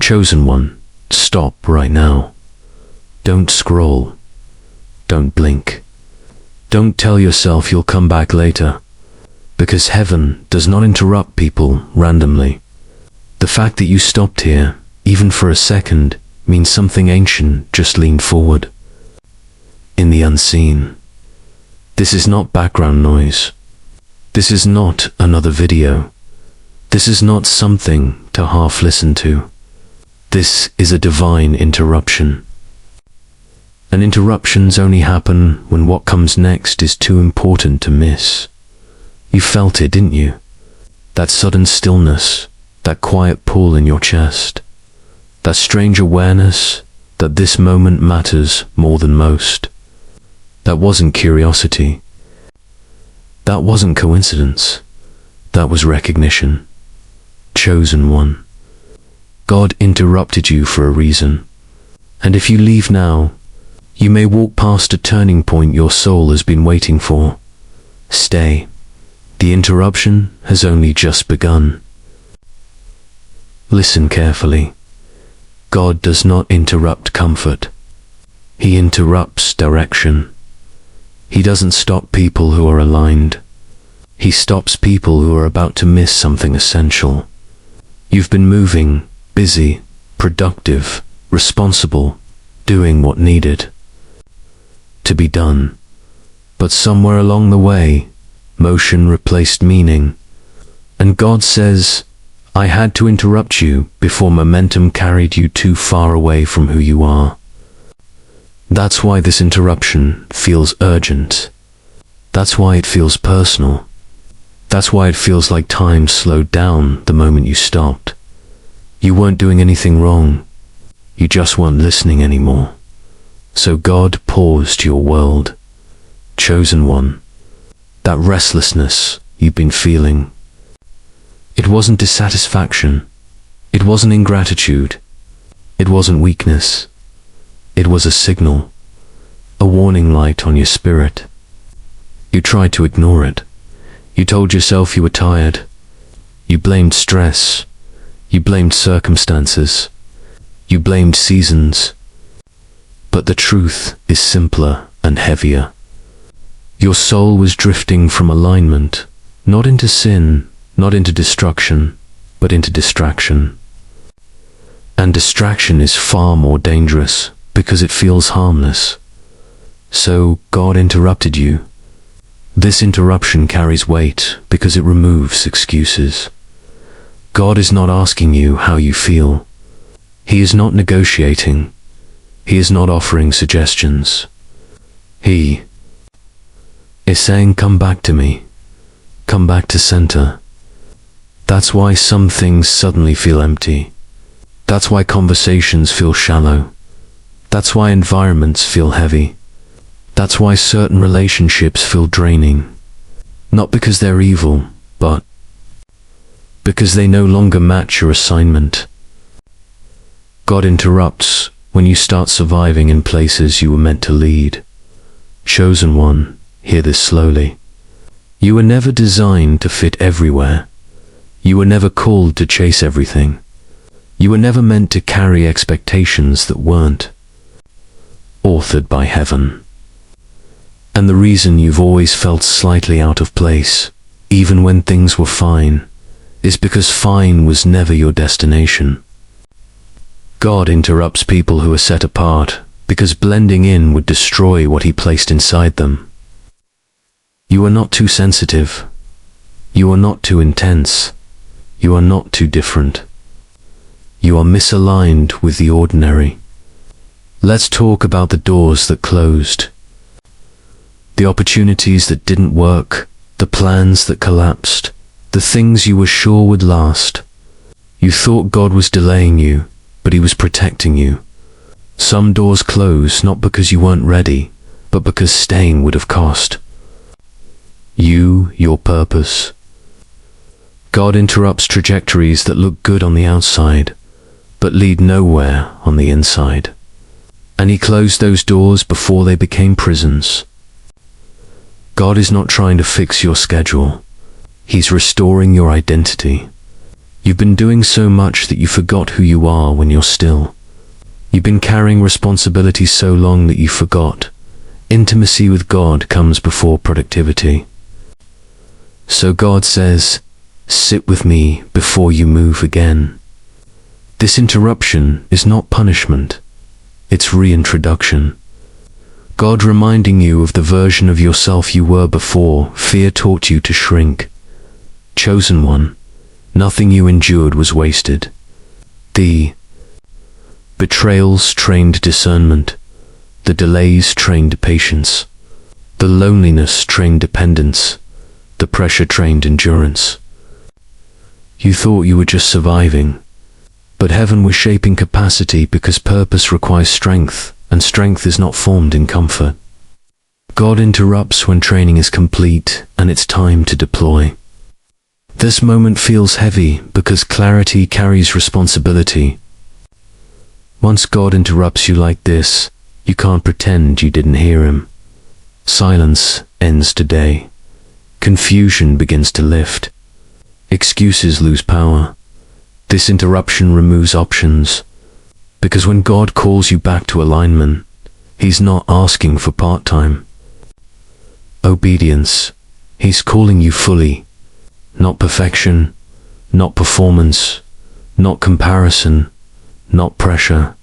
Chosen one, stop right now. Don't scroll. Don't blink. Don't tell yourself you'll come back later, because heaven does not interrupt people randomly. The fact that you stopped here, even for a second, means something ancient just leaned forward. In the unseen. This is not background noise. This is not another video. This is not something to half listen to. This is a divine interruption. And interruptions only happen when what comes next is too important to miss. You felt it, didn't you? That sudden stillness, that quiet pull in your chest, that strange awareness that this moment matters more than most. That wasn't curiosity. That wasn't coincidence. That was recognition. Chosen one. God interrupted you for a reason. And if you leave now, you may walk past a turning point your soul has been waiting for. Stay. The interruption has only just begun. Listen carefully. God does not interrupt comfort. He interrupts direction. He doesn't stop people who are aligned. He stops people who are about to miss something essential. You've been moving, busy, productive, responsible, doing what needed to be done. But somewhere along the way, motion replaced meaning. And God says, I had to interrupt you before momentum carried you too far away from who you are. That's why this interruption feels urgent. That's why it feels personal. That's why it feels like time slowed down the moment you stopped. You weren't doing anything wrong. You just weren't listening anymore. So God paused your world. Chosen one. That restlessness you've been feeling. It wasn't dissatisfaction. It wasn't ingratitude. It wasn't weakness. It was a signal, a warning light on your spirit. You tried to ignore it. You told yourself you were tired. You blamed stress. You blamed circumstances. You blamed seasons. But the truth is simpler and heavier. Your soul was drifting from alignment, not into sin, not into destruction, but into distraction. And distraction is far more dangerous because it feels harmless. So God interrupted you. This interruption carries weight because it removes excuses. God is not asking you how you feel. He is not negotiating. He is not offering suggestions. He is saying, come back to me. Come back to center. That's why some things suddenly feel empty. That's why conversations feel shallow. That's why environments feel heavy. That's why certain relationships feel draining. Not because they're evil, but because they no longer match your assignment. God interrupts when you start surviving in places you were meant to lead. Chosen one, hear this slowly. You were never designed to fit everywhere. You were never called to chase everything. You were never meant to carry expectations that weren't authored by heaven. And the reason you've always felt slightly out of place, even when things were fine, is because fine was never your destination. God interrupts people who are set apart because blending in would destroy what He placed inside them. You are not too sensitive. You are not too intense. You are not too different. You are misaligned with the ordinary. Let's talk about the doors that closed, the opportunities that didn't work, the plans that collapsed, the things you were sure would last. You thought God was delaying you, but He was protecting you. Some doors closed not because you weren't ready, but because staying would have cost you your purpose. God interrupts trajectories that look good on the outside, but lead nowhere on the inside. And He closed those doors before they became prisons. God is not trying to fix your schedule. He's restoring your identity. You've been doing so much that you forgot who you are when you're still. You've been carrying responsibility so long that you forgot. Intimacy with God comes before productivity. So God says, sit with me before you move again. This interruption is not punishment. It's reintroduction. God reminding you of the version of yourself you were before fear taught you to shrink. Chosen one, nothing you endured was wasted. The betrayals trained discernment. The delays trained patience. The loneliness trained dependence. The pressure trained endurance. You thought you were just surviving, but heaven was shaping capacity because purpose requires strength, and strength is not formed in comfort. God interrupts when training is complete and it's time to deploy. This moment feels heavy because clarity carries responsibility. Once God interrupts you like this, you can't pretend you didn't hear him. Silence ends today. Confusion begins to lift. Excuses lose power. This interruption removes options. Because when God calls you back to alignment, he's not asking for part-time obedience. He's calling you fully. Not perfection, not performance, not comparison, not pressure.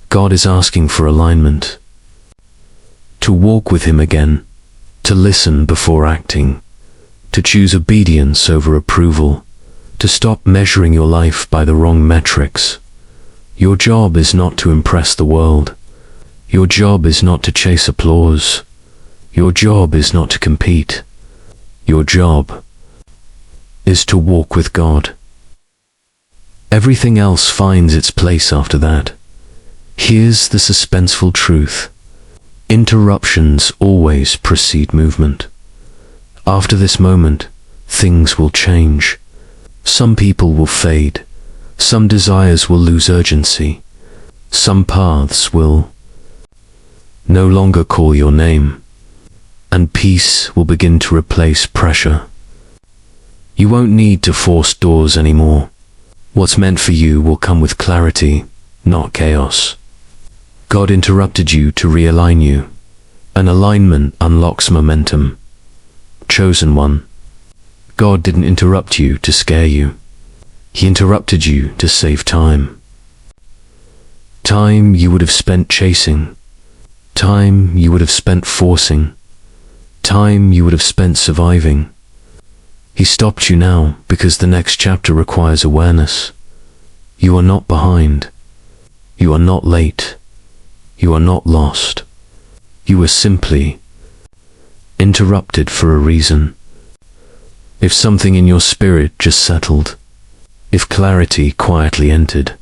God is asking for alignment. To walk with him again, to listen before acting, to choose obedience over approval, to stop measuring your life by the wrong metrics. Your job is not to impress the world. Your job is not to chase applause. Your job is not to compete. Your job is to walk with God. Everything else finds its place after that. Here's the suspenseful truth. Interruptions always precede movement. After this moment, things will change. Some people will fade. Some desires will lose urgency. Some paths will no longer call your name. And peace will begin to replace pressure. You won't need to force doors anymore. What's meant for you will come with clarity, not chaos. God interrupted you to realign you. An alignment unlocks momentum. Chosen one, God didn't interrupt you to scare you. He interrupted you to save time. Time you would have spent chasing. Time you would have spent forcing. Time you would have spent surviving. He stopped you now because the next chapter requires awareness. You are not behind. You are not late. You are not lost. You are simply interrupted for a reason. If something in your spirit just settled, if clarity quietly entered,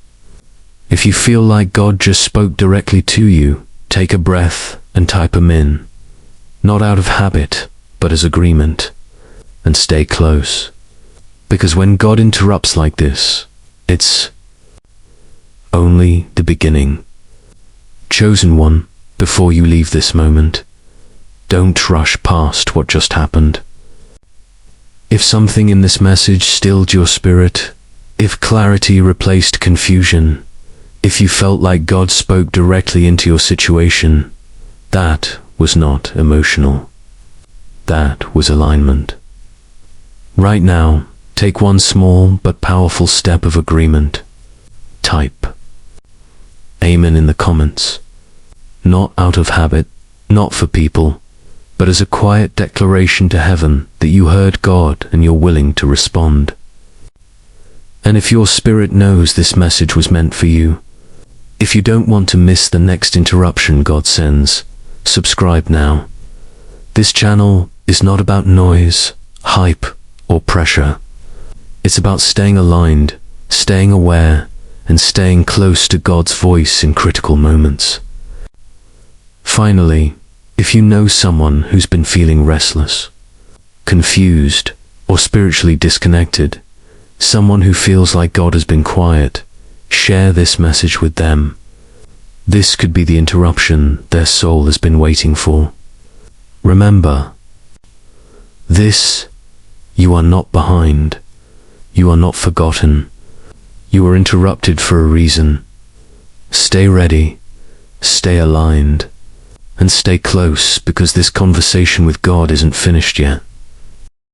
if you feel like God just spoke directly to you, take a breath and type him in. Not out of habit, but as agreement. And stay close. Because when God interrupts like this, it's only the beginning. Chosen one, before you leave this moment, don't rush past what just happened. If something in this message stilled your spirit, if clarity replaced confusion, if you felt like God spoke directly into your situation, that was not emotional. That was alignment. Right now, take one small but powerful step of agreement. Type Amen in the comments. Not out of habit, not for people, but as a quiet declaration to heaven that you heard God and you're willing to respond. And if your spirit knows this message was meant for you, if you don't want to miss the next interruption God sends, subscribe now. This channel is not about noise, hype, or pressure. It's about staying aligned, staying aware, and staying close to God's voice in critical moments. Finally, if you know someone who's been feeling restless, confused, or spiritually disconnected, someone who feels like God has been quiet, share this message with them. This could be the interruption their soul has been waiting for. Remember, you are not behind. You are not forgotten. You were interrupted for a reason. Stay ready, stay aligned, and stay close, because this conversation with God isn't finished yet.